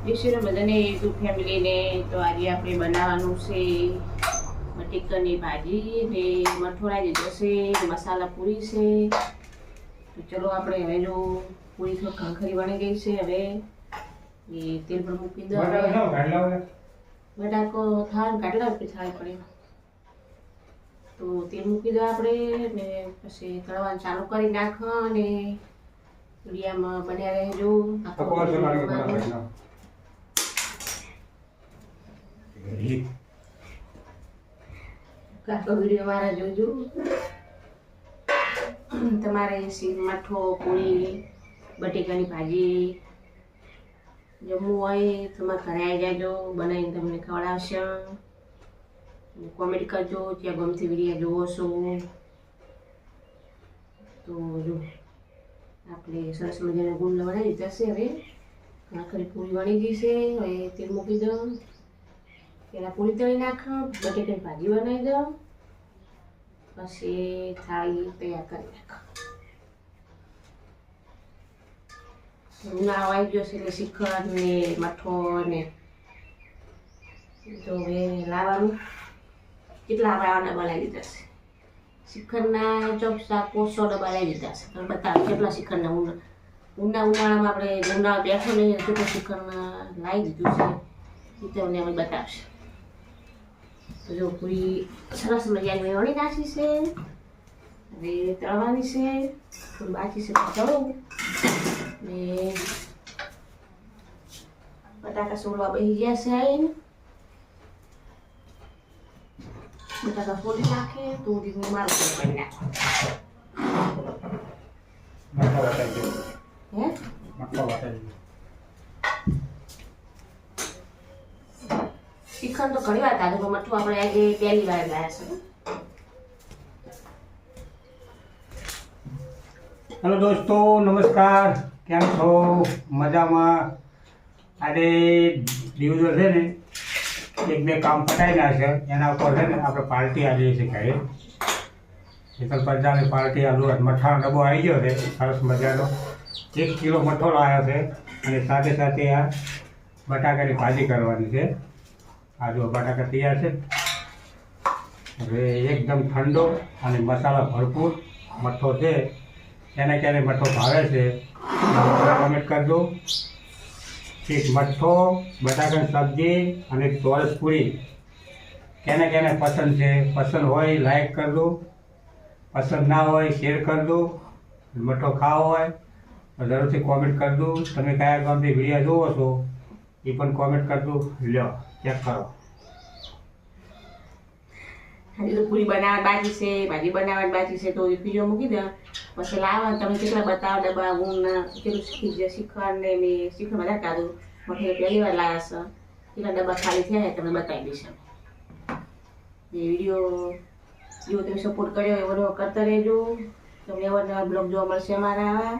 વિશેષ બધાને યુટ્યુબ ફેમિલીને તો આજે આપણે બનાવવાનું છે બટેકાની ભાજી ને મઠોડા જે જશે મસાલા પૂરી છે. તો ચલો આપણે હવે જો પૂરી તો ખંખરી બની ગઈ છે. હવે એ તેલ પર મૂકી દો. બટાકો થાળ કાઢલા થાળ પડે તો તેલ મૂકી દો આપણે ને પછી તળવાનું ચાલુ કરી નાખો અને વિડીયામાં બન્યા રહેજો. આખો વિડીયો મારા જોજો. તમારે મઠો પૂરી બટેકાની ભાજી જમવું હોય તમારે ઘરે આવી જાજો, બનાવીને તમને ખવડાવશે. કોમેન્ટ કરજો ત્યાં ગમતી વિડીયો જોવો છો. તો જો આપણે સરસ મજાના ગુંડલા બનાવી દીધા છે. હવે આખરી પૂરી બની ગઈ છે. હવે તેલ મૂકી દો. પહેલાં પૂરી તળી નાખો, બટેકાની ભાજી બનાવી દો, પછી થાળી તૈયાર કરી નાખો. ઉનાળો આવી ગયો છે એટલે શ્રીખંડ ને મઠો ને તો હવે લાવવાનું કેટલા ડબ્બા બનાવી દીધા છે. શ્રીખંડના ચોકસા 500 ડબ્બા લઈ દીધા છે. તમે બતાવો કેટલા શ્રીખંડના ઉનાળામાં આપણે ઉનાળો બેઠો નહીં કેટલું શ્રીખંડના લાવી દીધું છે એ તમને અમે બતાવશે. તો જો પૂરી સરસ મજાની વણી નાખી છે. હવે તળવાની છે. થોડી બાકી છે તળું ને બટાકા સોળવા બેસી ગયા છે. આવીને બટાકા ફોડી નાખે તો ધીમું મારું કરી નાખો. શ્રીખંડ તો ઘણી વાર કાઢું પણ મઠું આપણે આજે પહેલી વાર લાયા છે. હેલો દોસ્તો, નમસ્કાર. કેમ છો? મજામાં? આજે દિવસો છે ને એક બે કામ પતાવી છે એના ઉપર છે ને આપણે પાર્ટી આવી છે ઘરે. શીતલ પંજાની પાર્ટી આલુ મઠાનો ડબ્બો આવી ગયો છે સરસ મજાનો. 1 કિલો મઠો લાવ્યો છે અને સાથે સાથે આ બટાકાની ભાજી કરવાની છે. આ જો બટાકા તૈયાર છે. હવે એકદમ ઠંડો અને મસાલા ભરપૂર મઠો છે. એને ક્યારે મઠો ભાવે છે કોમેન્ટ કરજો. ઠીક, મઠો, બટાકાની સબ્જી અને ચોરસ પૂરી કેને કેને પસંદ છે? પસંદ હોય લાઈક કરજો, પસંદ ના હોય શેર કરજો. મઠો ખાવો હોય તો જરૂરથી કોમેન્ટ કરજો. તમે કયા ગામથી વિડીયો જોવો છો એ પણ કોમેન્ટ કરજો. લ્યો ચેક કરો. હજી તો પૂરી બનાવવાની બાકી છે, ભાજી બનાવવાની બાકી છે. તો એ બીજો મૂકી દો પછી લાવવા. તમે કેટલા બતાવો ડબ્બા ગુણના કેટલું શ્રીખંડ ને મેં શ્રીખંડ બધા કાઢું. મઠે પહેલી વાર લાવ્યા છે. કેટલા ડબ્બા ખાલી થયા તમે બતાવી દઈશ. એ વિડીયો જો તમે સપોર્ટ કર્યો એવો કરતા રહેજો. તમને એવા નવા બ્લોગ જોવા મળશે અમારા.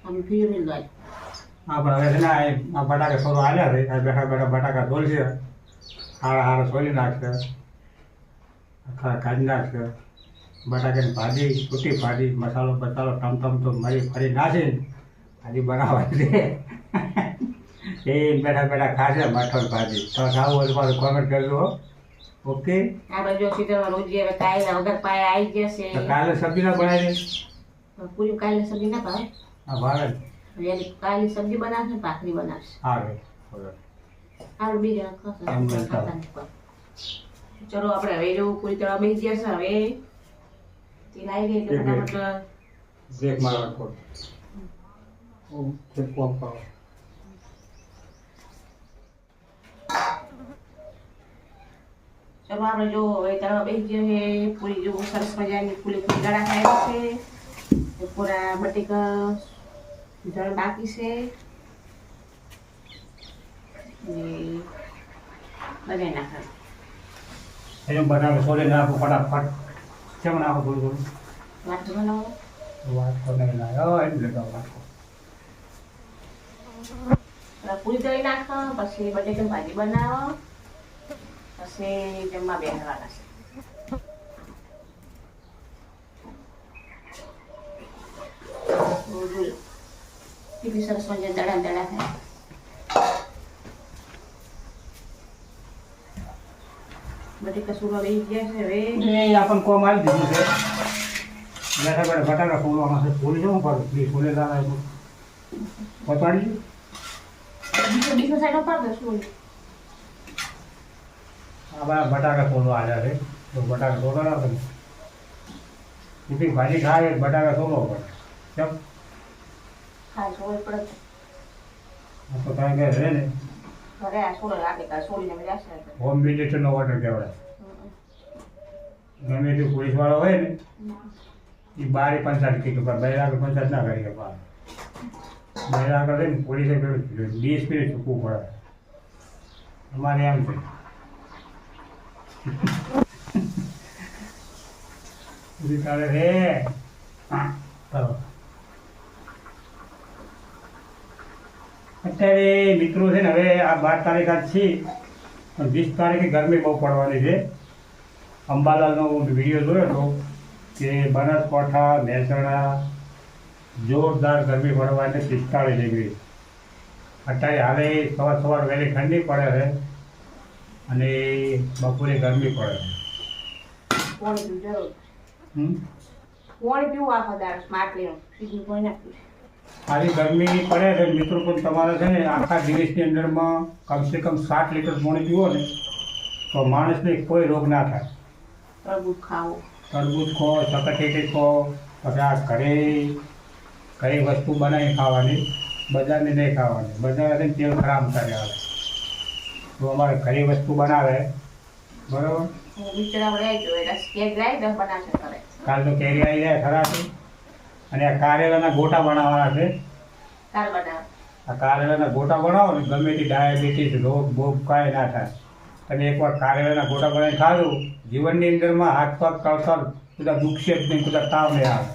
અમે ફ્રી નહીં લો. હા, પણ હવે છે ને આ બટાકા થોડું હાલ્યા છે. આ બેઠા બેઠા બટાકા ધોલશે, હારા સોલી નાખશે, કાઢી નાખશે. બટાકાની ભાજી, સૂકી ભાજી, મસાલો બસાલો ટમટમ તો મરી ફરી નાખીને ભાજી બનાવવાની છે. એ બેઠા બેઠા ખાશે મઠોની ભાજી. તો ખાવું હોય તો પાછું કોમેન્ટ કરજો. ઓકે. આ બાજુ સીધા રોજ હવે કાયલા વગર પાયા આવી જશે. તો કાલે સબ્જી ના બનાવી દે. પૂરી કાલે સબ્જી ના ભાવે. હા, ભાવે. કાલે સબ્જી બનાવશે, ભાખરી બનાવશે. હા, બીજા ચલો આપણે હવે જો પૂરી તળવા બેસી ગયા છે. હવે તેલ આવી ગઈ એટલે ફટાફટ બ્રેક મારવા પડે. ઓકે, કોમ કરો. ચલો આપણે જો હવે તળવા બેસી ગયો છે. પૂરી જો સરસ મજાની પૂરી ગળા થાય છે. પૂરા બટેકા જળ બાકી છે બનાવી નાખે. એમ બનાવે સોલે નાખો ફટાફટ. કેમ નાખો થોડું થોડું વાત બનાવો. વાત તો નહીં લાગે. એટલે તો નાખો. પૂરી તળી નાખો પછી બટેકાની ભાજી બનાવો પછી જમવા બેસવાના છે. કેટલી સરસ મજા દડા દડા થાય. બધી કસૂરો રહી ગયા છે હવે એ આપણને કોમ આવી દીધું છે બેઠા બેઠા બટાકા ફોડવાના છે ફોડી જવું પડે પ્લીઝ ફોડે દાદા પહોંચાડી બીજો સાઈડ પર દસું આ બધા બટાકા ફોડવા આવ્યા છે તો બટાકા ફોડવાના છે બીજી ભાજી ખાય બટાકા ફોડવો પડે કેમ હા સોળ પડે આ તો કાંઈ કહે છે ને ઘરે આ સોળ રાખે કા સોળીને મજા છે હોમ વિઝિટરનો ઓર્ડર કહેવાય ગમે તે પોલીસવાળો હોય ને એ બારે પંચાયત કીધું પણ બહાર આગળ પંચાયત ના કરી શકે બહાર આગળ છે ને પોલીસે પેલું ડીએસપીને ચૂકવું પડે અમારે એમ છે પૂરી ચાલે છે ચાલો અત્યારે મિત્રો છે ને હવે આ 12 તારીખ આજ છે પણ 20 તારીખે ગરમી બહુ પડવાની છે અંબાલાલનો વિડીયો જોયો હતો કે બનાસકાંઠા મહેસાણા જોરદાર ગરમી પડવાની 45 ડિગ્રી અત્યારે હાલે સવાર વહેલી ઠંડી પડે છે અને બપોરે ગરમી પડે પાણી પીવું જરૂર હમ પાણી પીવું આખો દાડો સ્માર્ટ લેવું સીધું કોઈ નાખ્યું આવી ગરમી પડે છે મિત્રો પણ તમારે છે ને આખા દિવસની અંદરમાં કમસે કમ 7 લીટર પાણી પીવો ને તો માણસને કોઈ રોગ ના થાય તરબૂચ ખાવું તરબૂચ ખો ચકટેટી ખો પછી આ ઘરે કઈ વસ્તુ બનાવી ખાવાની બજારની નહીં ખાવાની બજાર તેલ ખરાબ કરે આવે તો અમારે ઘરે વસ્તુ બનાવે બરાબર બિચારા રહી ગયો એટલે કેક લાવી 10 બનાવશે કરે કાલ તો કેરી આવી જાય ખરા છે અને આ કારેલાના ગોટા બનાવવાના છે કાલ બનાવ આ કારેલાના ગોટા બનાવો ને ગમે તે ડાયાબિટીસ રોગ બોગ કાંઈ ના થાય તમે એકવાર કારેલાના ગોટા બનાવી ખાધું જીવનની અંદરમાં હાથ પગ કળતર બધા દુખશે જ નહીં બધા તાવ નહીં આવે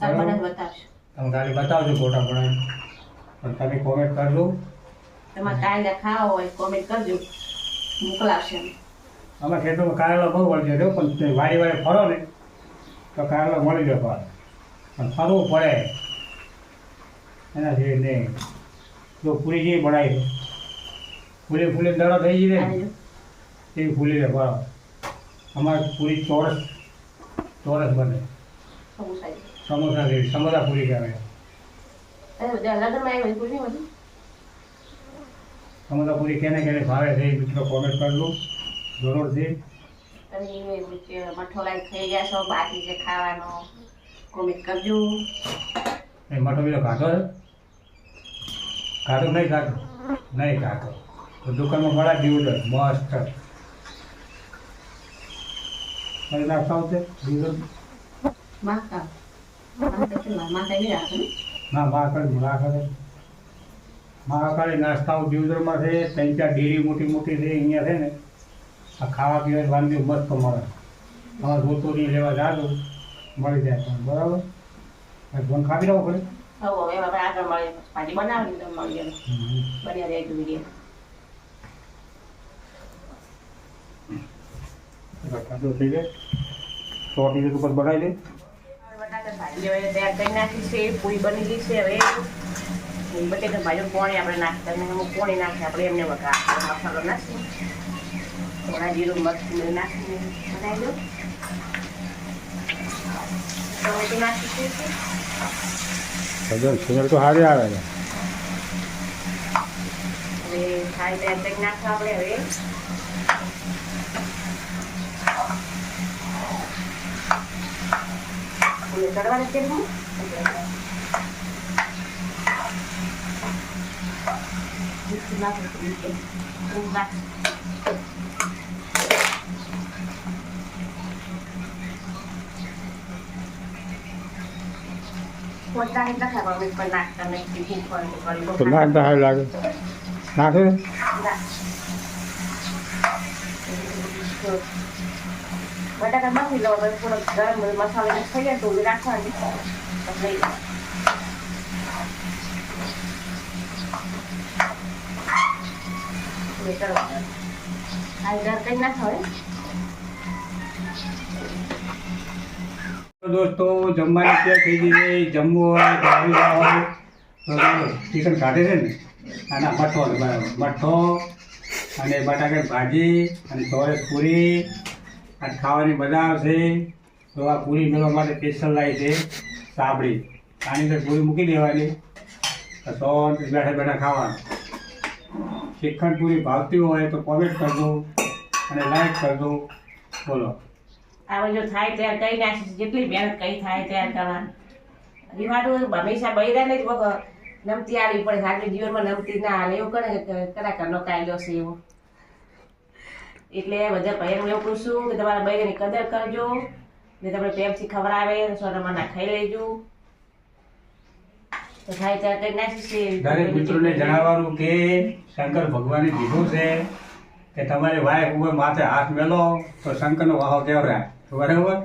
કાલ બનાવ બતાવશે તમે ખાલી બતાવજો ગોટા બનાવી પણ તમે કોમેન્ટ કરજો તમારે કાયદા ખાવા હોય કોમેન્ટ કરજો મોકલાવશે અમારા ખેતરમાં કારેલા બહુ વળી જાય પણ વારી વારી ફરો ને તો કારેલા મળી જાય પાછા પણ ફરવું પડે એના જેવી નહીં જો પૂરી જેવી બનાવી ફૂલે ફૂલે દડો થઈ જાય ને એવી ફૂલી રહે બરાબર અમારે પૂરી ચોરસ બને સમોસા જેવી સમોસા પૂરી કહેવાય લગ્નમાં આવી પૂરી બધું સમોસા પૂરી કેને ભાવે છે એ મિત્રો કોમેન્ટ કરજો જરૂરથી મઠો લાઈક થઈ ગયા છો બાકી છે ખાવાનો કોમેન્ટ કરજો એ મઠો બીજો ખાધો છે ખાધો નહીં ખાધો તો દુકાનમાં મળે દીવડર મસ્ત મારી નાખતા આવશે દીવડર માતા નહીં રાખે ના મહાકાળી નાસ્તાઓ દીવદરમાં છે 3-4 ડેરી મોટી મોટી છે અહીંયા છે ને આ ખાવા પીવાની વાનગીઓ મસ્ત મળે તમારે રોતોરી લેવા જાજો મળી જાય તમને બરાબર ફોન ખાવી રહેવો પડે હવે આપણે આગળ મળીએ પાછી બનાવી તો મળીએ બન્યા રહે વિડીયો ખાધો થઈ જાય 100 ટીવી ઉપર બનાવી દે બટાકા ભાજી હવે તૈયાર કરી નાખી છે પૂરી બની ગઈ છે હવે બટેકા ભાજી પોણી આપણે નાખતા પોણી નાખી આપણે એમને વઘાર મસાલો નાખી થોડા જીરું મરચું નાખીને બનાવી દો ટમેટું નાખી સુગર તો સારી આવે છે હવે ખાઈ તૈયાર કરી નાખવા આપણે હવે ચડવાને તેલ નાખતા સારું લાગે નાખે બટાકા નાખી લો થોડો ગરમ મસાલો થઈ જાય તો રાખવાની લઈ લો દોસ્તો જમવાની ત્યાં થઈ ગઈ છે જમવું હોય ખાવી હોય તો ચિકન કાઢે છે ને આના મઠો બરાબર મઠો અને બટાકાની ભાજી અને ચોરસ પૂરી અને ખાવાની મજા આવશે. તો આ પૂરી મેળવવા માટે સ્પેશિયલ લાવી છે સાબડી. આની અંદર પૂરી મૂકી દેવાની, તો સોન બેઠા બેઠા ખાવાનું. શ્રીખંડ પૂરી ભાવતી હોય તો કોમેન્ટ કરજો અને લાઈક કરજો. બોલો. આપણે જો થાય ત્યારે કઈ નાખીશ, જેટલી મહેનત કઈ થાય ત્યારે કરવાની. રીવાડું હંમેશા બૈરાને જ નમતી આવી પડે, આગળ જીવનમાં નમતી ના હાલે એવું કરે કે કલાકારનો કાયદો છે એવો. એટલે બધા ભાઈઓને એવું કહું છું કે તમારા બૈરાની કદર કરજો ને તમને પ્રેમથી ખવડાવે, સોનામાં ખાઈ લેજો. તો થાય ત્યારે કઈ નાખીશ. દરેક મિત્રોને જણાવવાનું કે શંકર ભગવાને કીધું છે કે તમારી વાઈફ ઉપર માથે હાથ મેલો તો શંકરનો વાહો કેવરાય, બરાબર.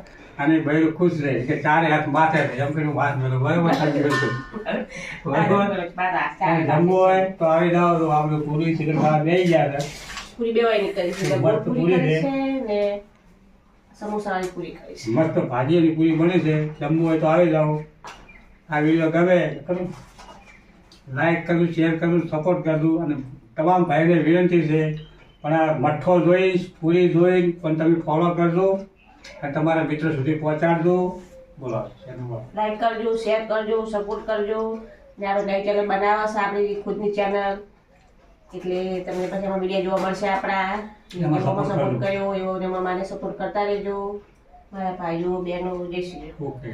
અને ભાઈ ખુશ રહે કે ચારે હાથ માથે રહે એમ કરીને હાથ મેલો, બરાબર. જમવું હોય તો આવી જાઓ. તો આપણે પૂરી ચિકન ખાવા બે ગયા છે. પૂરી બેવાયની કરી છે, મસ્ત પૂરી છે ને સમોસાની પૂરી કરી છે. મસ્ત ભાજીની પૂરી બની છે. જમવું હોય તો આવી જાઓ. આ વિડીયો ગમે કરું લાઈક કરવું, શેર કરવું, સપોર્ટ કરવું. અને તમામ ભાઈને વિનંતી છે પણ આ મઠ્ઠો જોઈશ, પૂરી જોઈ પણ તમે ફોલો કરજો અને તમારા મિત્રો સુધી પહોંચાડજો. બોલો. લાઈક કરજો, શેર કરજો, સપોર્ટ કરજો. ને આપણે નવી ચેનલ બનાવવા છે, આપણી ખુદની ચેનલ. એટલે તમને પછી એમાં વિડીયો જોવા મળશે આપણા. એમાં support સપોર્ટ કરજો. કર્યો એવો એમાં મને સપોર્ટ કરતા રહેજો મારા ભાઈઓ બહેનો. જય શ્રી રામ. ઓકે.